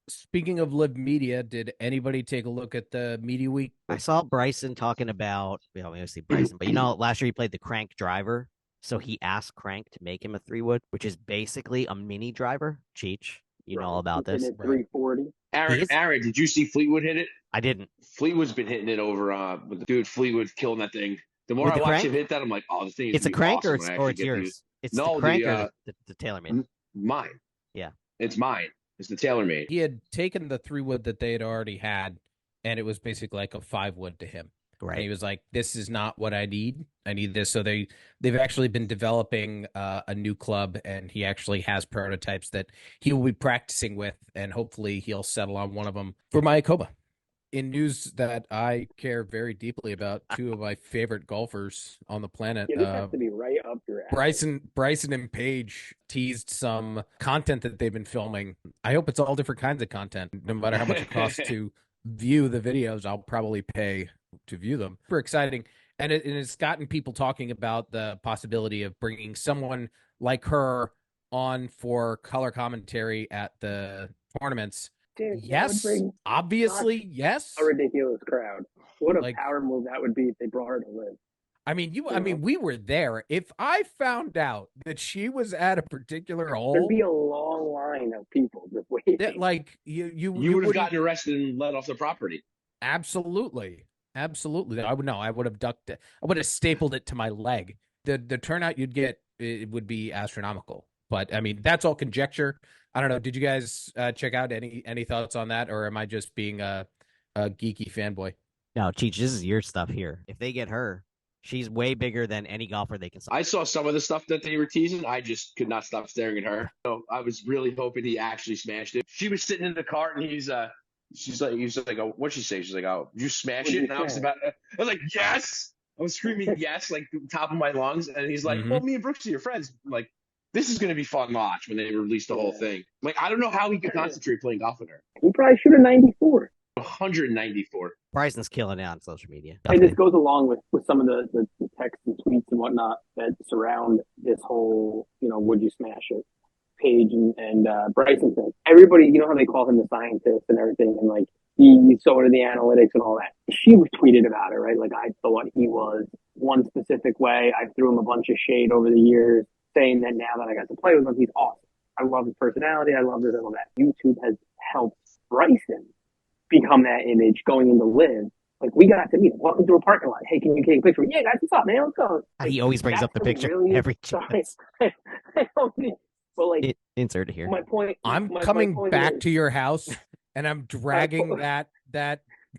Speaking of live media, did anybody take a look at the media week? I saw Bryson talking about, obviously Bryson, but last year he played the crank driver. So he asked Crank to make him a 3-wood, which is basically a mini driver. Cheech, you know all Right. about He's hitting this. at Right. 340. He Aaron, is, Aaron, did you see Fleetwood hit it? I didn't. Fleetwood's been hitting it over with the dude Fleetwood killing that thing. The more With I the watch him crank? hit that, I'm like, oh, this thing is It's a gonna be crank or awesome it's when I or actually it's get to use. yours. It's the No, crank or the TaylorMade. mine. Yeah. It's mine. It's the TaylorMade. He had taken the 3-wood that they had already had, and it was basically like a 5-wood to him. And he Right. was like, "This is not what I need. I need this." So they've actually been developing a new club, and he actually has prototypes that he will be practicing with, and hopefully he'll settle on one of them for Mayakoba. In news that I care very deeply about, two of my favorite golfers on the planet, Yeah, this has to be right up your alley. Bryson and Paige teased some content that they've been filming. I hope it's all different kinds of content. No matter how much it costs to view the videos, I'll probably pay to view them. Super exciting. And it's gotten people talking about the possibility of bringing someone like her on for color commentary at the tournaments. Dude, that would Yes, bring such obviously, a yes. ridiculous crowd. What a Like, power move that would be if they brought her to live. I You mean, know, we were there. If I found out that she was at a particular there'd hole, be a long line of people just that waiting. like you You you would have wouldn't gotten arrested and let off the property. absolutely, absolutely. I would know. I would have ducked it. I would have stapled it to my leg. The turnout you'd get, it would be astronomical. But I mean, that's all conjecture. I don't know. Did you guys check out any thoughts on that, or am I just being a geeky fanboy? No, Cheech, this is your stuff here. If they get her, she's way bigger than any golfer they can sign. I saw some of the stuff that they were teasing. I just could not stop staring at her. So I was really hoping he actually smashed it. She was sitting in the cart and he's like, oh, what'd she say? She's like, oh, did you smash Would it? you And say? I was like, yes. I was screaming yes, like the top of my lungs. And he's like, Mm-hmm. well, me and Brooksy are friends. I'm like, this is going to be fun to watch when they release the whole Yeah. thing. Like, I don't know how he could concentrate playing golf with her. He probably should have 94. 194. Bryson's killing it on social media. And this goes along with some of the texts and tweets and whatnot that surround this whole, would you smash it page and Bryson thing. Everybody, you know how they call him the scientist and everything, and like he's so into the analytics and all that. She was tweeted about it, right? Like I thought he was one specific way. I threw him a bunch of shade over the years, saying that now that I got to play with him, he's awesome. I love his personality. I love this and all that. YouTube has helped Bryson become that image going into live. Like we got to meet him, walking through a parking lot. Hey, can you take a picture? Yeah, guys, what's up, man? Let's go. Like He always brings up that's the the picture really every sorry. chance. I don't think, but like Insert here. my point, I'm my coming point back is, to your house and I'm my, dragging that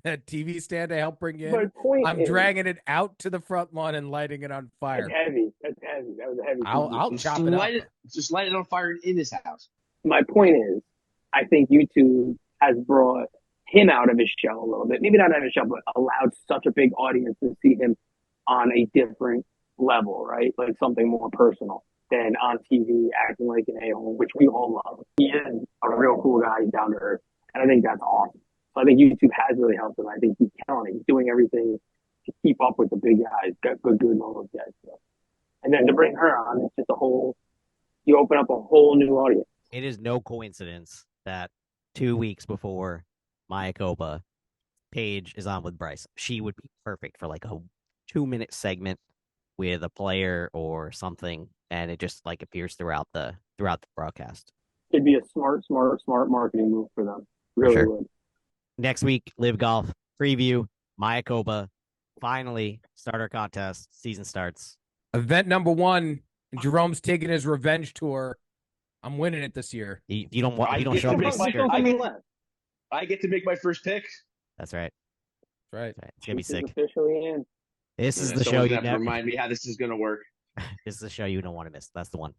TV stand to help bring you my in. point I'm is, dragging it out to the front lawn and lighting it on that's fire. heavy. That's heavy. That was a heavy TV. I'll chop it up. Just light it on fire in his house. My point is, I think YouTube has brought him out of his shell a little bit. Maybe not out of his shell, but allowed such a big audience to see him on a different level, right? Like something more personal than on TV acting like an a-hole, which we all love. He is a real cool guy. He's down to earth. And I think that's awesome. So I think YouTube has really helped him. I think he's killing it. He's doing everything to keep up with the big guys, got good and all those guys. So. And then to bring her on, it's just you open up a whole new audience. It is no coincidence that 2 weeks before Mayakoba, Paige is on with Bryce. She would be perfect for like a 2-minute segment with a player or something, and it just like appears throughout the broadcast. It'd be a smart marketing move for them. Really sure. would. Next week, LIV Golf preview. Mayakoba finally starter contest. Season starts. Event number 1. Jerome's taking his revenge tour. I'm winning it this year. You don't want. You don't show up. I get to make my first pick. That's right. Right. It's gonna be sick. Officially in. This is the show you never remind me how this is gonna work. This is the show you don't want to miss. That's the one.